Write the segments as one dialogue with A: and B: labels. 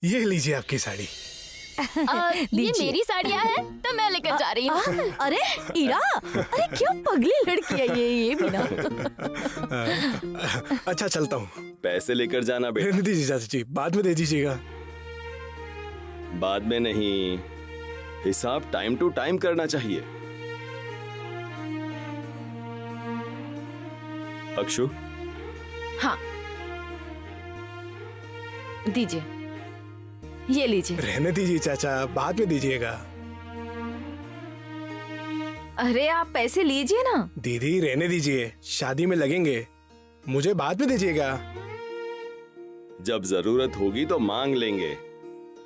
A: ये लीजिए आपकी साड़ी।
B: ये मेरी साड़ियाँ हैं तो मैं लेकर जा रही हूँ।
C: अरे इरा, अरे क्या पगली लड़की है ये भी ना।
A: अच्छा चलता हूँ।
D: पैसे लेकर जाना बेटा।
A: रहने दीजिए चाचा जी, बाद में दे दीजिएगा।
D: बाद में नहीं, हिसाब टाइम टू टाइम करना चाहिए। अक्षु,
C: हाँ दीजिए, ये लीजिए।
A: रहने दीजिए चाचा, बाद में दीजिएगा।
C: अरे आप पैसे लीजिए ना।
A: दीदी रहने दीजिए, शादी में लगेंगे, मुझे बाद में दीजिएगा।
D: जब जरूरत होगी तो मांग लेंगे,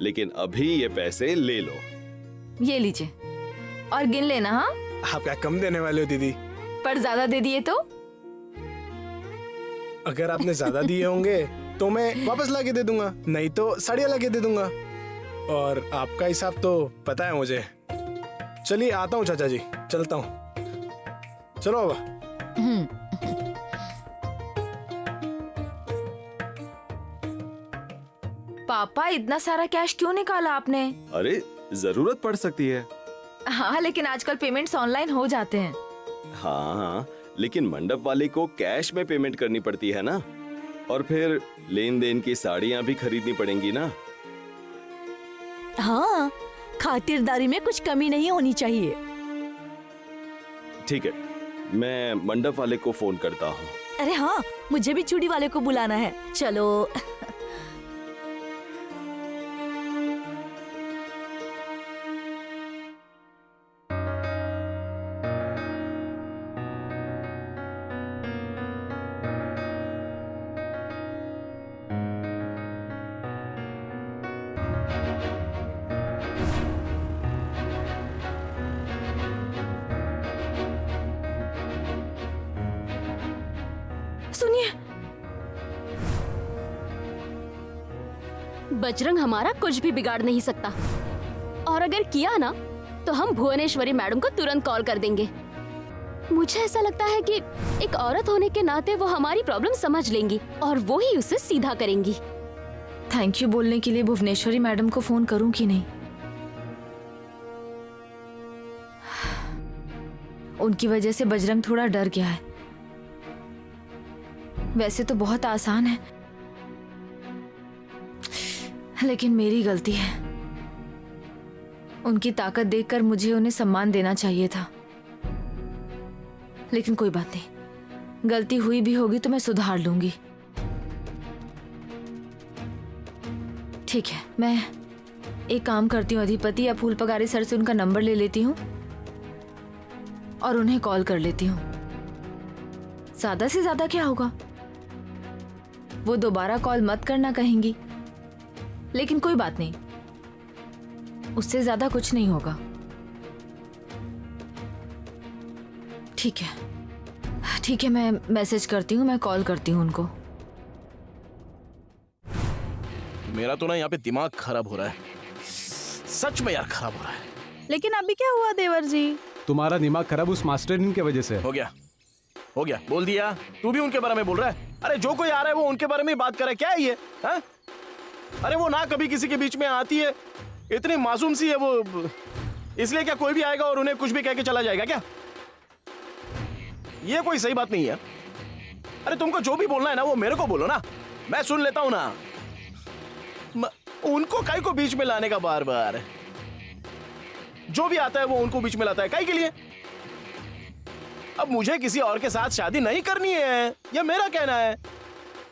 D: लेकिन अभी ये पैसे ले लो।
C: ये लीजिए और गिन लेना। हाँ,
A: आप क्या कम देने वाले हो दीदी?
C: पर ज्यादा दे दिए तो?
A: अगर आपने ज्यादा दिए होंगे तो मैं वापस लाके दे दूंगा, नहीं तो साड़ियाँ लाके दे दूंगा। और आपका हिसाब तो पता है मुझे। चलिए आता हूँ चाचा जी, चलता हूँ। चलो बाबा।
C: पापा इतना सारा कैश क्यों निकाला आपने?
D: अरे जरूरत पड़ सकती है।
C: हाँ लेकिन आजकल पेमेंट्स ऑनलाइन हो जाते हैं।
D: हाँ, लेकिन मंडप वाले को कैश में पेमेंट करनी पड़ती है ना, और फिर लेन देन की साड़ियाँ भी खरीदनी पड़ेंगी ना।
E: हाँ, खातिरदारी में कुछ कमी नहीं होनी चाहिए।
D: ठीक है, मैं मंडप वाले को फोन करता हूँ।
E: अरे हाँ, मुझे भी चूड़ी वाले को बुलाना है। चलो।
C: सुनिए,
B: बजरंग हमारा कुछ भी बिगाड़ नहीं सकता, और अगर किया ना तो हम भुवनेश्वरी मैडम को तुरंत कॉल कर देंगे। मुझे ऐसा लगता है कि एक औरत होने के नाते वो हमारी प्रॉब्लम समझ लेंगी और वो ही उसे सीधा करेंगी।
C: थैंक यू बोलने के लिए भुवनेश्वरी मैडम को फोन करूं कि नहीं? उनकी वजह से बजरंग थोड़ा डर गया है। वैसे तो बहुत आसान है, लेकिन मेरी गलती है। उनकी ताकत देखकर मुझे उन्हें सम्मान देना चाहिए था, लेकिन कोई बात नहीं, गलती हुई भी होगी तो मैं सुधार लूंगी। ठीक है, मैं एक काम करती हूँ, अधिपति या फूल पगारी सर से उनका नंबर ले लेती हूँ और उन्हें कॉल कर लेती हूँ। ज्यादा से ज्यादा क्या होगा, वो दोबारा कॉल मत करना कहेंगी, लेकिन कोई बात नहीं, उससे ज्यादा कुछ नहीं होगा। ठीक है, ठीक है, मैं मैसेज करती हूँ, मैं कॉल करती हूँ उनको।
F: मेरा तो ना यहाँ पे दिमाग खराब हो रहा है, सच में यार खराब हो रहा है।
G: लेकिन अभी क्या हुआ देवर जी?
H: तुम्हारा दिमाग खराब उस मास्टरनी की वजह से
F: हो गया, हो गया, बोल दिया। तू भी उनके बारे में बोल रहा है? अरे जो कोई आ रहा है वो उनके बारे में बात कर रहा है, क्या है ये? हाँ? अरे वो ना कभी किसी के बीच में आती है, इतनी मासूम सी है वो, इसलिए क्या कोई भी आएगा और उन्हें कुछ भी कह के चला जाएगा क्या? ये कोई सही बात नहीं है। अरे तुमको जो भी बोलना है ना वो मेरे को बोलो ना, मैं सुन लेता हूं ना। उनको काहे को बीच में लाने का बार बार? जो भी आता है वो उनको बीच में लाता है, काहे के लिए? अब मुझे किसी और के साथ शादी नहीं करनी है, ये मेरा कहना है,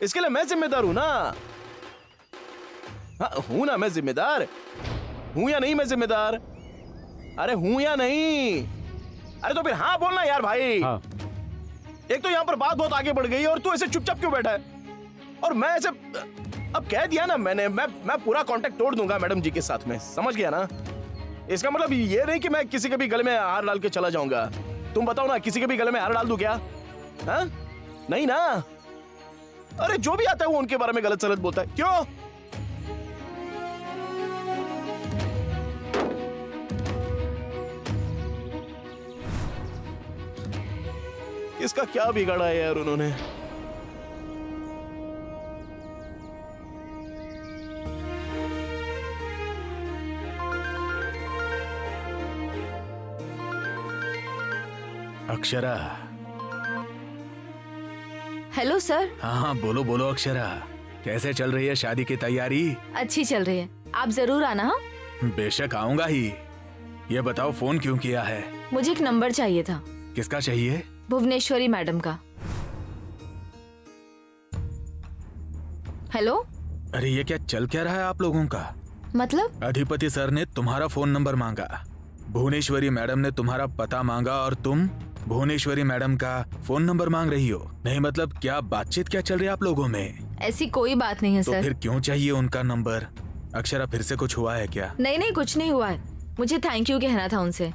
F: इसके लिए मैं जिम्मेदार हूं ना। हाँ, हूं ना मैं जिम्मेदार? हूं या नहीं मैं जिम्मेदार? अरे हूं या नहीं? अरे तो फिर हाँ बोलना यार भाई।
H: हाँ।
F: एक तो यहाँ पर बात बहुत आगे बढ़ गई और तू ऐसे चुपचाप क्यों बैठा है? और मैं ऐसे, अब कह दिया ना मैंने, मैं पूरा कांटेक्ट तोड़ दूंगा मैडम जी के साथ में, समझ गया ना? इसका मतलब ये नहीं कि मैं किसी के भी गले में हार डाल के चला जाऊंगा। तुम बताओ ना, किसी के भी गले में हार डाल दूं क्या? हाँ? नहीं ना? अरे जो भी आता है वो उनके बारे में गलत सलत बोलता है, क्यों? इसका क्या बिगाड़ा है यार उन्होंने?
I: अक्षरा।
C: Hello sir.
I: हाँ हाँ, बोलो बोलो अक्षरा, कैसे चल रही है शादी की तैयारी?
C: अच्छी चल रही है, आप जरूर आना। हाँ,
I: बेशक आऊंगा ही। ये बताओ फोन क्यों किया है?
C: मुझे एक नंबर चाहिए था।
I: किसका चाहिए?
C: भुवनेश्वरी मैडम का। हेलो।
I: अरे ये क्या चल क्या रहा है आप लोगों का?
C: मतलब?
I: अधिपति सर ने तुम्हारा फोन नंबर मांगा, भुवनेश्वरी मैडम ने तुम्हारा पता मांगा और तुम भुवनेश्वरी मैडम का फोन नंबर मांग रही हो। नहीं मतलब क्या बातचीत क्या चल रही है आप लोगों में?
C: ऐसी कोई बात नहीं है
I: तो
C: सर।
I: फिर क्यों चाहिए उनका नंबर? अक्षरा फिर से कुछ हुआ है क्या?
C: नहीं नहीं, कुछ नहीं हुआ है। मुझे थैंक यू कहना था उनसे।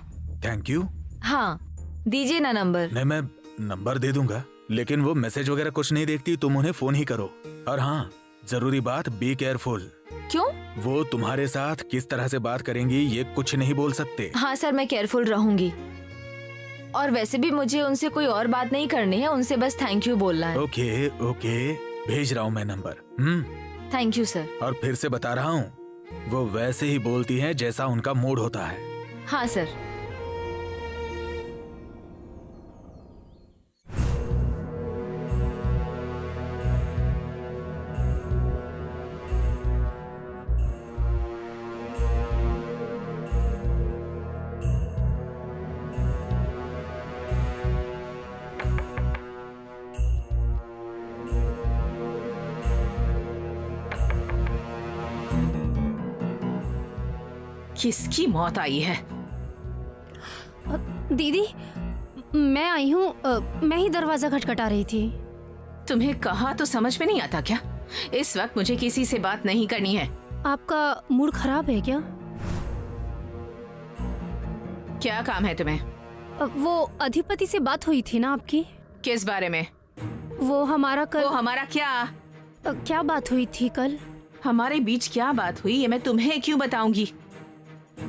I: Thank you?
C: हाँ, दीजिए ना नंबर।
I: नहीं, मैं नंबर दे दूंगा, लेकिन वो मैसेज वगैरह कुछ नहीं देखती, तुम उन्हें फोन ही करो। और हाँ, जरूरी बात, बी केयरफुल।
C: क्यों?
I: वो तुम्हारे साथ किस तरह से बात करेंगी ये कुछ नहीं बोल सकते।
C: हाँ सर, मैं केयरफुल रहूंगी। और वैसे भी मुझे उनसे कोई और बात नहीं करनी है, उनसे बस थैंक यू बोलना है।
I: ओके ओके, भेज रहा हूँ मैं नंबर।
C: Thank you sir.
I: और फिर से बता रहा हूँ, वो वैसे ही बोलती हैं जैसा उनका मूड होता है।
C: हाँ सर।
E: किसकी मौत आई है?
B: दीदी, मैं आई हूँ। मैं ही दरवाजा खटखटा रही थी।
E: तुम्हें कहा तो समझ में नहीं आता क्या? इस वक्त मुझे किसी से बात नहीं करनी है।
B: आपका मूड खराब है क्या?
E: क्या काम है तुम्हें?
B: वो अधिपति से बात हुई थी ना आपकी?
E: किस बारे में?
B: वो हमारा कल।
E: वो हमारा क्या?
B: क्या बात हुई थी कल?
E: हमारे बीच क्या बात हुई ये मैं तुम्हें क्यों बताऊंगी?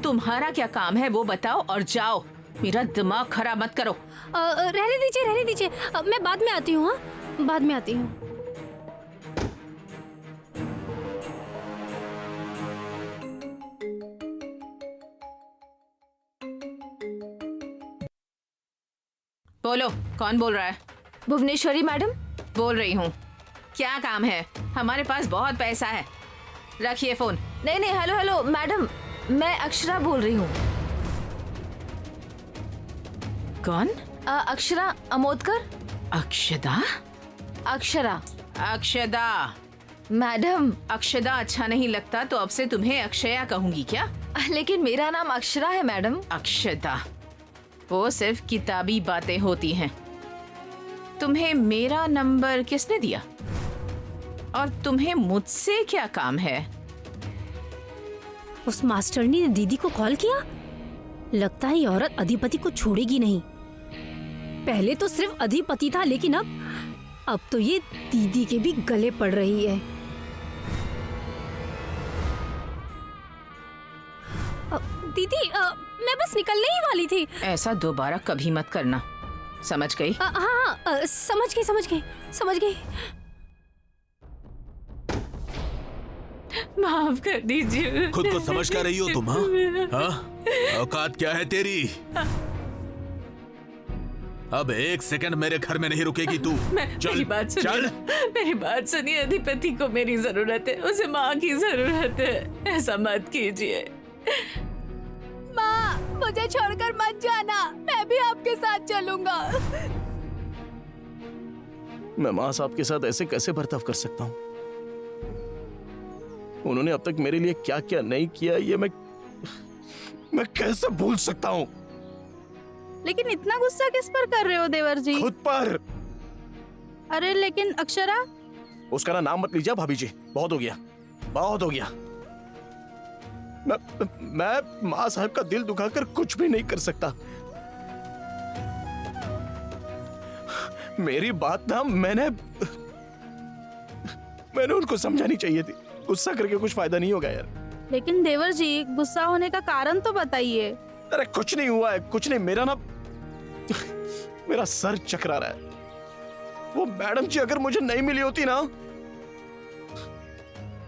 E: तुम्हारा क्या काम है वो बताओ और जाओ। मेरा दिमाग खराब मत करो।
B: रहने दीजिए, रहने दीजिए। मैं बाद में आती हूँ। हाँ, बाद में आती हूँ।
E: बोलो, कौन बोल रहा है?
C: भुवनेश्वरी मैडम
E: बोल रही हूँ। क्या काम है? हमारे पास बहुत पैसा है। रखिए फोन।
C: नहीं नहीं, हेलो हेलो मैडम, मैं अक्षरा बोल रही हूँ।
E: कौन?
C: अक्षरा अमोदकर।
E: अक्षदा?
C: अक्षरा।
E: अक्षदा
C: मैडम।
E: अक्षदा अच्छा नहीं लगता तो अब से तुम्हें अक्षया कहूंगी क्या?
C: लेकिन मेरा नाम अक्षरा है मैडम।
E: अक्षदा, वो सिर्फ किताबी बातें होती हैं। तुम्हें मेरा नंबर किसने दिया? और तुम्हें मुझसे क्या काम है?
B: उस मास्टरनी ने दीदी को कॉल किया। लगता है ये औरत अधिपति को छोड़ेगी नहीं। पहले तो सिर्फ अधिपति था, लेकिन अब तो ये दीदी के भी गले पड़ रही है। दीदी, मैं बस निकलने ही वाली थी।
E: ऐसा दोबारा कभी मत करना, समझ गई?
B: हाँ, समझ गई, समझ गई, समझ गई।
E: माफ कर दीजिए।
I: खुद को समझ क्या रही हो तुम? हाँ, औकात क्या है तेरी? अब एक सेकंड मेरे घर में नहीं रुकेगी तू।
E: मेरी बात सुनिए।
I: चल।
E: मेरी बात सुनिए, अधिपति को मेरी जरूरत है, उसे माँ की जरूरत है। ऐसा मत कीजिए।
B: माँ, मुझे छोड़कर मत जाना, मैं भी आपके साथ चलूंगा।
F: मैं माँ साहब के साथ ऐसे कैसे बर्ताव कर सकता हूँ? उन्होंने अब तक मेरे लिए क्या क्या नहीं किया ये मैं कैसे भूल सकता हूँ?
G: लेकिन इतना गुस्सा किस पर कर रहे हो देवर जी?
F: खुद पर।
G: अरे लेकिन अक्षरा।
F: उसका ना नाम मत लीजिए भाभी जी, बहुत हो गया, बहुत हो गया। मैं माँ साहब का दिल दुखाकर कुछ भी नहीं कर सकता। मेरी बात ना मैंने उनको समझानी चाहिए थी। गुस्सा करके कुछ फायदा नहीं होगा यार।
G: लेकिन देवर जी, गुस्सा होने का कारण तो बताइए।
F: अरे कुछ नहीं हुआ है, कुछ नहीं। मेरा सर चकरा रहा है। वो मैडम जी अगर मुझे नहीं मिली होती ना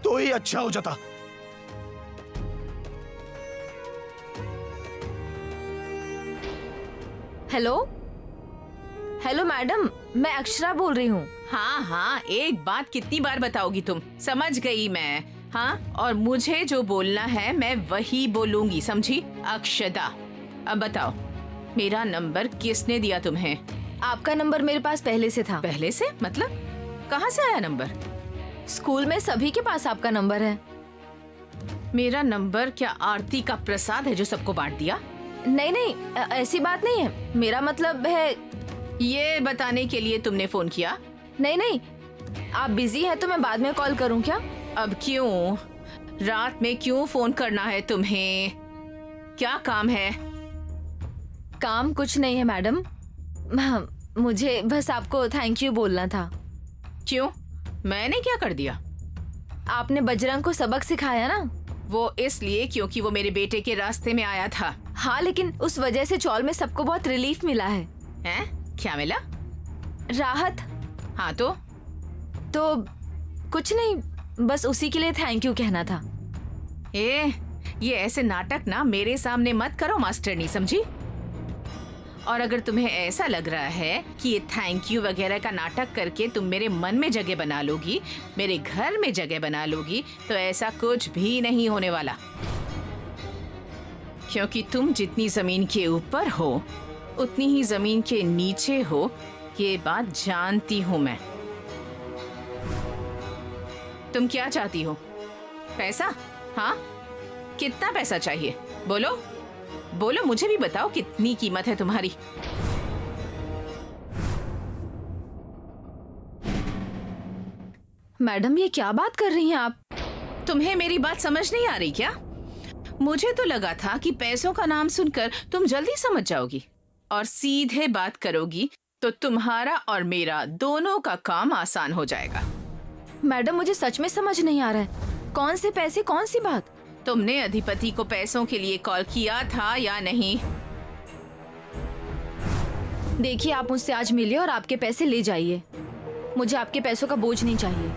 F: तो ही अच्छा हो जाता।
C: हेलो हेलो मैडम, मैं अक्षरा बोल रही हूँ।
E: हाँ हाँ, एक बात कितनी बार बताओगी तुम? समझ गई मैं। हाँ, और मुझे जो बोलना है मैं वही बोलूंगी, समझी? अक्षदा, अब बताओ मेरा नंबर किसने दिया तुम्हें?
C: आपका नंबर मेरे पास पहले से था।
E: पहले से मतलब? कहाँ से आया नंबर?
C: स्कूल में सभी के पास आपका नंबर है।
E: मेरा नंबर क्या आरती का प्रसाद है जो सबको बांट दिया?
C: नहीं नहीं, ऐसी बात नहीं है। मेरा मतलब है,
E: ये बताने के लिए तुमने फोन किया?
C: नहीं नहीं, आप बिजी हैं तो मैं बाद में कॉल करूं क्या?
E: अब क्यों? रात में क्यों फोन करना है तुम्हें? क्या काम है?
C: काम कुछ नहीं है मैडम, मुझे बस आपको थैंक यू बोलना था।
E: क्यों? मैंने क्या कर दिया?
C: आपने बजरंग को सबक सिखाया ना।
E: वो इसलिए क्योंकि वो मेरे बेटे के रास्ते में आया था।
C: हाँ, लेकिन उस वजह से चौल में सबको बहुत रिलीफ मिला है।
E: हैं? क्या मिला?
C: राहत।
E: हाँ तो
C: कुछ नहीं, बस उसी के लिए थैंक यू कहना था।
E: ये ऐसे नाटक ना मेरे सामने मत करो मास्टरनी, समझी? और अगर तुम्हें ऐसा लग रहा है कि ये थैंक यू वगैरह का नाटक करके तुम मेरे मन में जगह बना लोगी, मेरे घर में जगह बना लोगी, तो ऐसा कुछ भी नहीं होने वाला। क्योंकि तुम जितनी जमीन के ऊपर हो उतनी ही जमीन के नीचे हो, ये बात जानती हूँ मैं। तुम क्या चाहती हो? पैसा? हाँ, कितना पैसा चाहिए? बोलो बोलो, मुझे भी बताओ कितनी कीमत है तुम्हारी।
C: मैडम, ये क्या बात कर रही हैं आप?
E: तुम्हें मेरी बात समझ नहीं आ रही क्या? मुझे तो लगा था कि पैसों का नाम सुनकर तुम जल्दी समझ जाओगी और सीधे बात करोगी, तो तुम्हारा और मेरा दोनों का काम आसान हो जाएगा।
C: मैडम, मुझे सच में समझ नहीं आ रहा है। कौन से पैसे, कौन सी बात?
E: तुमने अधिपति को पैसों के लिए कॉल किया था या नहीं?
C: देखिए, आप मुझसे आज मिलिए और आपके पैसे ले जाइए। मुझे आपके पैसों का बोझ नहीं चाहिए।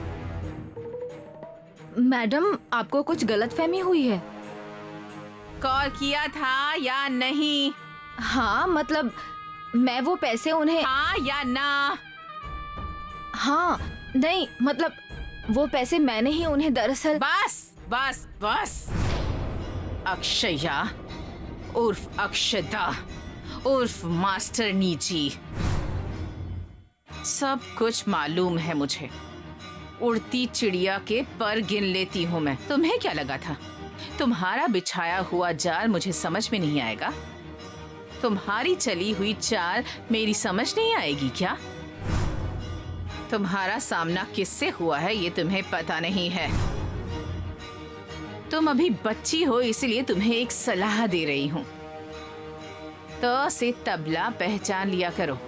C: मैडम, आपको कुछ गलतफहमी हुई है।
E: कॉल किया था या नहीं?
C: हाँ, मतलब मैं वो पैसे उन्हें।
E: हाँ या ना?
C: हाँ, नहीं, मतलब वो पैसे मैंने ही उन्हें दरअसल।
E: बस बस बस। अक्षया उर्फ अक्षदा उर्फ मास्टरनी जी, सब कुछ मालूम है मुझे। उड़ती चिड़िया के पर गिन लेती हूँ मैं। तुम्हें क्या लगा था तुम्हारा बिछाया हुआ जाल मुझे समझ में नहीं आएगा? तुम्हारी चली हुई चाल मेरी समझ नहीं आएगी क्या? तुम्हारा सामना किससे हुआ है ये तुम्हें पता नहीं है। तुम अभी बच्ची हो, इसलिए तुम्हें एक सलाह दे रही हूँ। तो से तबला पहचान लिया करो।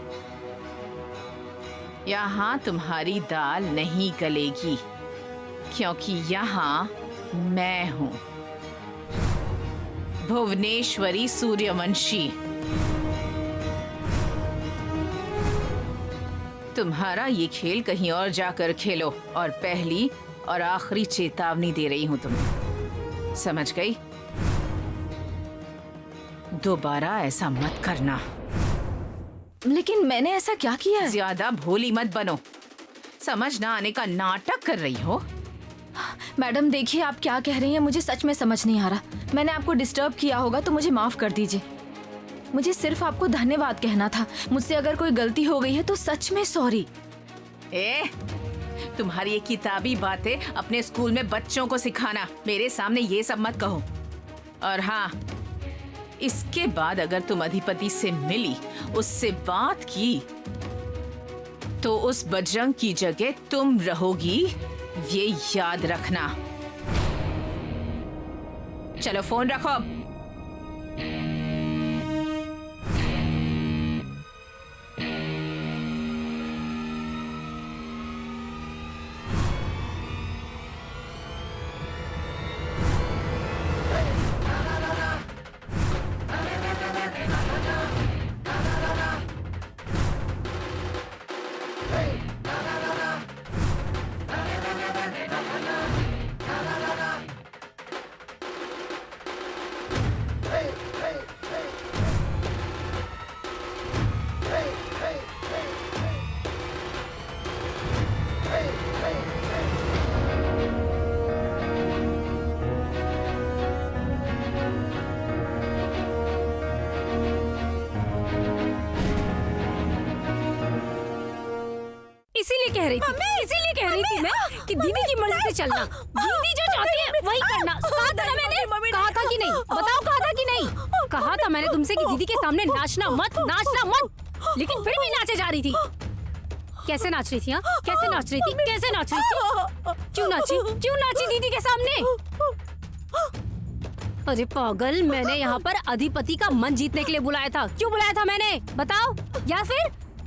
E: यहाँ तुम्हारी दाल नहीं गलेगी, क्योंकि यहाँ मैं हूँ, भुवनेश्वरी सूर्यवंशी। तुम्हारा ये खेल कहीं और जाकर खेलो, और पहली और आखिरी चेतावनी दे रही हूँ तुम्हें, समझ गई? दोबारा ऐसा मत करना।
C: लेकिन मैंने ऐसा क्या किया है?
E: ज्यादा भोली मत बनो। समझ ना आने का नाटक कर रही हो।
C: मैडम, देखिए आप क्या कह रही हैं, मुझे सच में समझ नहीं आ रहा। मैंने आपको डिस्टर्ब किया होगा तो मुझे माफ कर दीजिए। मुझे सिर्फ आपको धन्यवाद कहना था। मुझसे अगर कोई गलती हो गई है तो सच में सॉरी।
E: तुम्हारी ये किताबी बातें अपने स्कूल में बच्चों को सिखाना, मेरे सामने ये सब मत कहो। और हाँ, इसके बाद अगर तुम अधिपति से मिली, उससे बात की, तो उस बजरंग की जगह तुम रहोगी, ये याद रखना। चलो फोन रखो अब।
J: कह रही थी मैं कि दीदी की मर्जी से चलना, दीदी जो चाहती है वही करना। कहा था ना मैंने, कहा था कि नहीं? बताओ, कहा था कि नहीं? कहा था मैंने तुमसे कि दीदी के सामने नाचना मत, लेकिन फिर भी नाचे जा रही थी। कैसे नाच रही थी? हाँ, कैसे नाच रही थी? क्यों नाची दीदी के सामने? अरे पागल, मैंने यहाँ पर अधिपति का मन जीतने के लिए बुलाया था। क्यों बुलाया था मैंने, बताओ? या फिर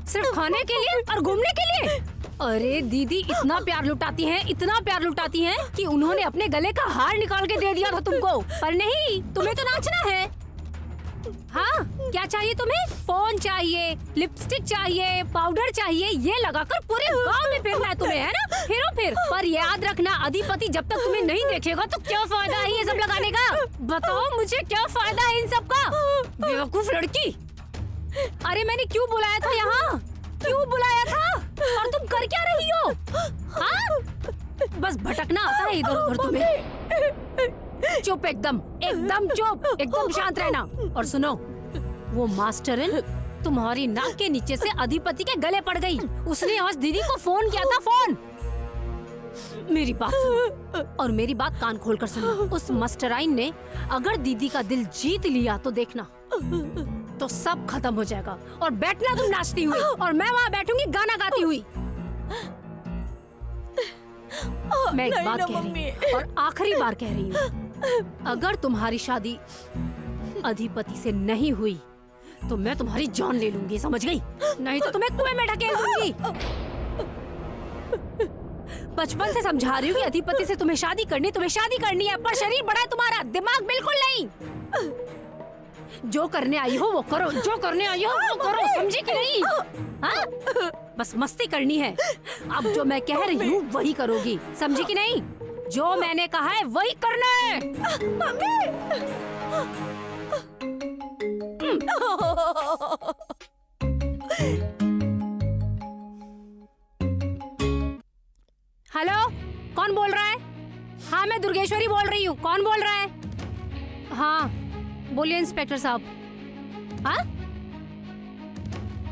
J: सिर्फ खाने के लिए और घूमने के लिए? अरे दीदी इतना प्यार लुटाती हैं कि उन्होंने अपने गले का हार निकाल के दे दिया था तुमको, पर नहीं, तुम्हें तो नाचना है। हाँ, क्या चाहिए तुम्हें? फोन चाहिए, लिपस्टिक चाहिए, पाउडर चाहिए, ये लगाकर पूरे गांव में फिरना है तुम्हें, है ना? फिर पर याद रखना, अधिपति जब तक तुम्हें नहीं देखेगा तो क्या फायदा है ये सब लगाने का? बताओ मुझे, क्या फायदा है इन सब का? बेवकूफ लड़की। अरे मैंने क्यों बुलाया था यहाँ? और तुम कर क्या रही हो? हाँ? बस भटकना आता है इधर उधर तुम्हें। चुप, एकदम चुप, एकदम शांत रहना। और सुनो, वो मास्टरन तुम्हारी नाक के नीचे से अधिपति के गले पड़ गई। उसने आज दीदी को फोन किया था, फोन। मेरी बात सुनो, और मेरी बात कान खोल कर सुनो। उस मास्टराइन ने अगर दीदी का दिल जीत लिया तो देखना, तो सब खत्म हो जाएगा। और बैठना तुम नाचती हुई, और मैं वहाँ बैठूंगी गाना गाती हुई। मैं एक बात कह रही हूँ और आखिरी बार कह रही हूँ, अगर तुम्हारी शादी अधिपति से नहीं हुई तो मैं तुम्हारी जान ले लूंगी, समझ गई? नहीं तो तुम्हें कुएं में ढकेल दूंगी। बचपन से समझा रही हूँ कि अधिपति से तुम्हें शादी करनी है, पर शरीर बड़ा है तुम्हारा, दिमाग बिल्कुल नहीं। जो करने आई हो वो करो, समझी कि नहीं? हाँ? बस मस्ती करनी है। अब जो मैं कह रही हूँ वही करोगी, समझी कि नहीं? जो मैंने कहा है वही करना है। हेलो, कौन बोल रहा है? हाँ, मैं दुर्गेश्वरी बोल रही हूँ। कौन बोल रहा है? हाँ बोलिए इंस्पेक्टर साहब। हाँ,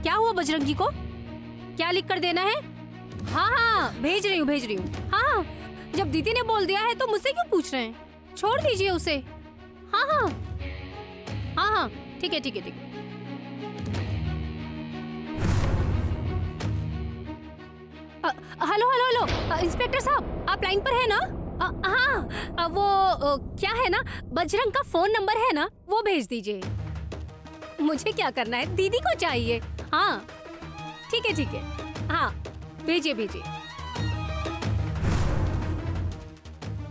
J: क्या हुआ बजरंगी को? क्या लिख कर देना है? हाँ, भेज रही हूँ। हाँ, जब दीदी ने बोल दिया है तो मुझसे क्यों पूछ रहे हैं? छोड़ दीजिए उसे। हाँ, ठीक है। हेलो, इंस्पेक्टर साहब, आप लाइन पर है ना? हाँ, वो क्या है ना, बजरंग का फोन नंबर है ना, वो भेज दीजिए। मुझे क्या करना है, दीदी को चाहिए। हाँ ठीक है। हाँ भेजिए।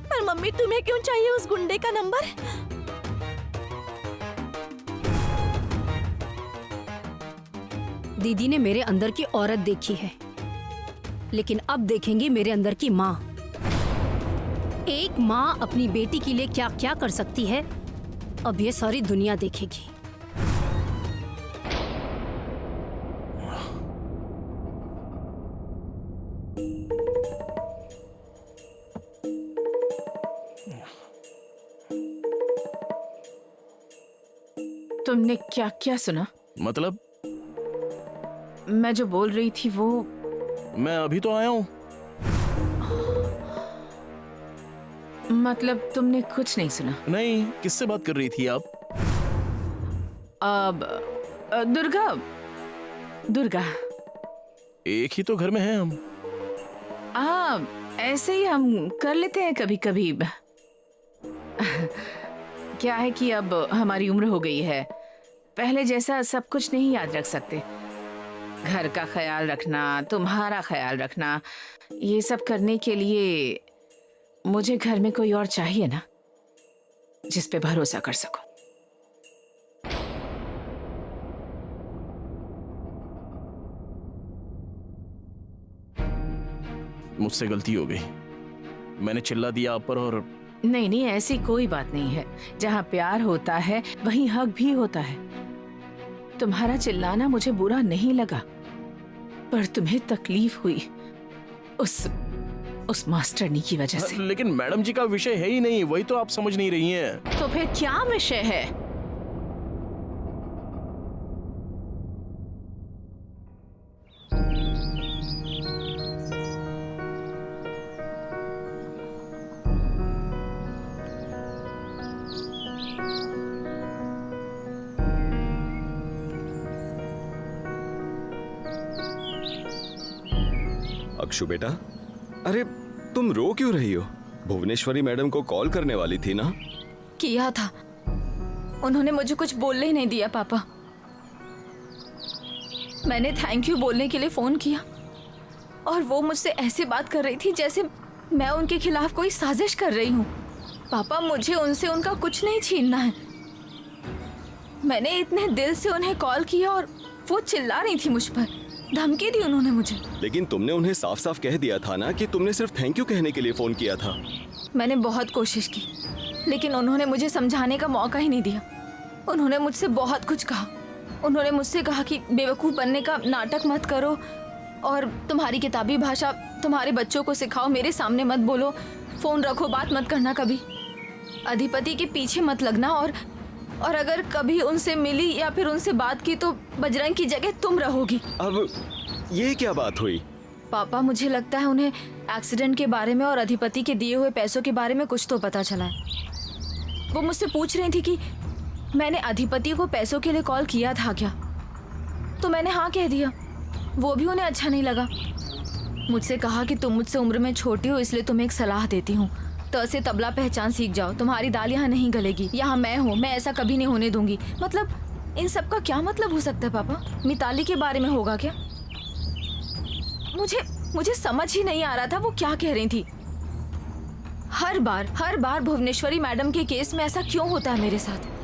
G: पर मम्मी, तुम्हें क्यों चाहिए उस गुंडे का नंबर?
J: दीदी ने मेरे अंदर की औरत देखी है, लेकिन अब देखेंगी मेरे अंदर की माँ। एक माँ अपनी बेटी के लिए क्या क्या कर सकती है, अब ये सारी दुनिया देखेगी।
E: तुमने क्या क्या सुना?
F: मतलब
E: मैं जो बोल रही थी वो।
F: मैं अभी तो आया हूँ।
E: मतलब तुमने कुछ नहीं सुना?
F: नहीं, किससे बात कर रही थी आप?
E: अब दुर्गा।
F: एक ही तो घर में हैं हम।
E: ऐसे ही हम कर लेते हैं कभी कभी। क्या है कि अब हमारी उम्र हो गई है, पहले जैसा सब कुछ नहीं याद रख सकते। घर का ख्याल रखना, तुम्हारा ख्याल रखना, ये सब करने के लिए मुझे घर में कोई और चाहिए ना, जिस पे भरोसा कर सकूं।
F: मुझसे गलती हो गई, मैंने चिल्ला दिया आप पर। और
E: नहीं, ऐसी कोई बात नहीं है। जहाँ प्यार होता है वहीं हक भी होता है। तुम्हारा चिल्लाना मुझे बुरा नहीं लगा, पर तुम्हें तकलीफ हुई उस मास्टरनी की वजह से।
F: लेकिन मैडम जी का विषय है ही नहीं, वही तो आप समझ नहीं रही हैं।
E: तो फिर क्या विषय है?
D: अक्षु बेटा, अरे तुम रो क्यों रही हो? भुवनेश्वरी मैडम को कॉल करने वाली थी ना?
C: किया था, उन्होंने मुझे कुछ बोलने ही नहीं दिया पापा। मैंने थैंक यू बोलने के लिए फोन किया और वो मुझसे ऐसे बात कर रही थी जैसे मैं उनके खिलाफ कोई साजिश कर रही हूँ। पापा, मुझे उनसे उनका कुछ नहीं छीनना है। मैंने इतने दिल से उन्हें कॉल किया और वो चिल्ला रही थी मुझ पर, धमकी दी उन्होंने मुझे।
D: लेकिन तुमने उन्हें साफ साफ कह दिया था ना कि तुमने सिर्फ थैंक यू कहने के लिए फोन किया था।
C: मैंने बहुत कोशिश की, लेकिन उन्होंने मुझे समझाने का मौका ही नहीं दिया। उन्होंने मुझसे बहुत कुछ कहा। उन्होंने मुझसे कहा कि बेवकूफ़ बनने का नाटक मत करो और तुम्हारी किताबी भाषा तुम्हारे बच्चों को सिखाओ, मेरे सामने मत बोलो, फ़ोन रखो, बात मत करना कभी, अधिपति के पीछे मत लगना, और अगर कभी उनसे मिली या फिर उनसे बात की तो बजरंग की जगह तुम रहोगी।
D: अब ये क्या बात हुई?
C: पापा, मुझे लगता है उन्हें एक्सीडेंट के बारे में और अधिपति के दिए हुए पैसों के बारे में कुछ तो पता चला है। वो मुझसे पूछ रही थी कि मैंने अधिपति को पैसों के लिए कॉल किया था क्या, तो मैंने हाँ कह दिया। वो भी उन्हें अच्छा नहीं लगा। मुझसे कहा कि तुम मुझसे उम्र में छोटी हो, इसलिए तुम्हें एक सलाह देती हूँ, तो ऐसे तबला पहचान सीख जाओ, तुम्हारी दाल यहाँ नहीं गलेगी, यहाँ मैं हूँ, मैं ऐसा कभी नहीं होने दूंगी। मतलब इन सब का क्या मतलब हो सकता है पापा? मिताली के बारे में होगा क्या? मुझे समझ ही नहीं आ रहा था वो क्या कह रही थी। हर बार भुवनेश्वरी मैडम के केस में ऐसा क्यों होता है मेरे साथ?